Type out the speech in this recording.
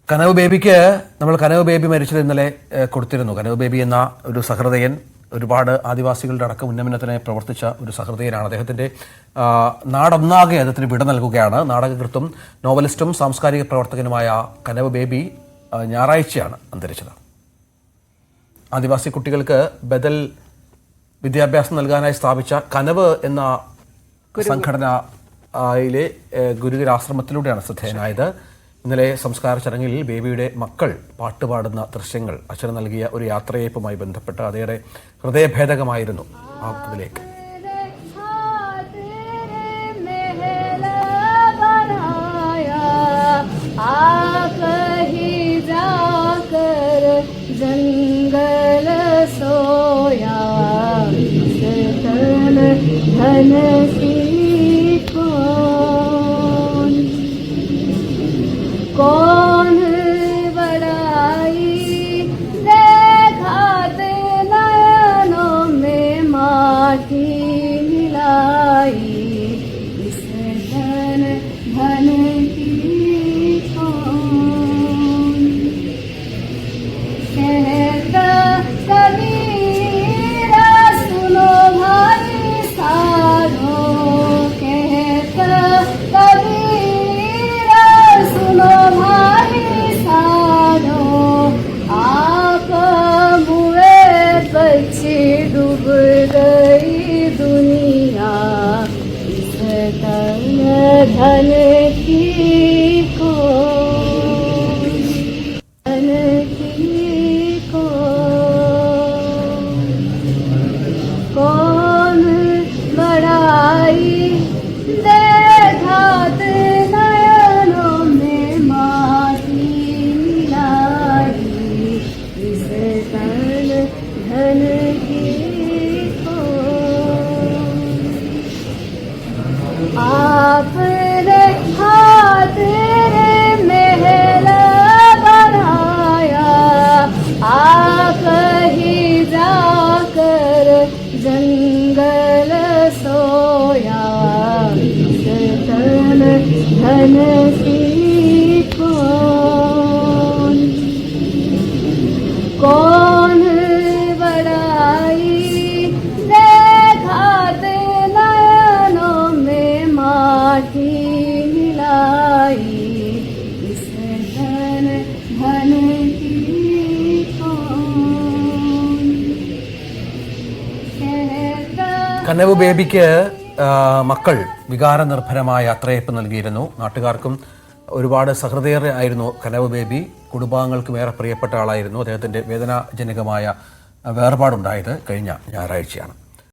കനവ് ബേബിക്ക് നമ്മൾ കനവ് ബേബി മരിച്ചത് ഇന്നലെ കൊടുത്തിരുന്നു. കനവ് ബേബി എന്ന ഒരു സഹൃദയൻ, ഒരുപാട് ആദിവാസികളുടെ അടക്കം ഉന്നമനത്തിനായി പ്രവർത്തിച്ച ഒരു സഹൃദയനാണ്. അദ്ദേഹത്തിന്റെ നാടൊന്നാകെ അദ്ദേഹത്തിന് വിട നൽകുകയാണ്. നാടകകൃത്തും നോവലിസ്റ്റും സാംസ്കാരിക പ്രവർത്തകനുമായ കനവ് ബേബി ഞായറാഴ്ചയാണ് അന്തരിച്ചത്. ആദിവാസി കുട്ടികൾക്ക് ബദൽ വിദ്യാഭ്യാസം നൽകാനായി സ്ഥാപിച്ച കനവ് എന്ന സംഘടനയിലെ ഗുരുകുലാശ്രമത്തിലൂടെയാണ് ശ്രദ്ധേയനായത്. ഇന്നലെ സംസ്കാര ചടങ്ങിൽ ബേബിയുടെ മക്കൾ പാട്ടുപാടുന്ന ദൃശ്യങ്ങൾ അച്ഛന് നൽകിയ ഒരു യാത്രയയപ്പുമായി ബന്ധപ്പെട്ട് അതേറെ ഹൃദയഭേദകമായിരുന്നു. അതിലേക്ക് कौन बड़ाई देखाते नयनों में माटी मिलाई, इस धन धन की कौन कहता कबीरा सुनो भाई साधो, कहता कबीरा सुनो भाई साधो, आप मुए बच्चे डूब गई दुनिया, इस तन धन की कौन, धन की कौन बड़ाई देखाते नयनों में माटी मिलाई, इस तन धन की कौन, आपने हाथ रे महल बनाया, आप ही जाकर जंगल सोया, तन धन की कौन, कौन बड़ाई देखाते नयनों में माटी मिलाई, इस धन धन की कौन कहता. കനവ് ബേബിക്ക് മക്കൾ വികാരനിർഭരമായ യാത്രയയപ്പ് നൽകിയിരുന്നു. നാട്ടുകാർക്കും ഒരുപാട് സഹൃദയർ ആയിരുന്നു കനവ് ബേബി. കുടുംബാംഗങ്ങൾക്കും ഏറെ പ്രിയപ്പെട്ട ആളായിരുന്നു. അദ്ദേഹത്തിന്റെ വേദനാജനകമായ വേർപാടുണ്ടായത് കഴിഞ്ഞ ഞായറാഴ്ചയാണ്.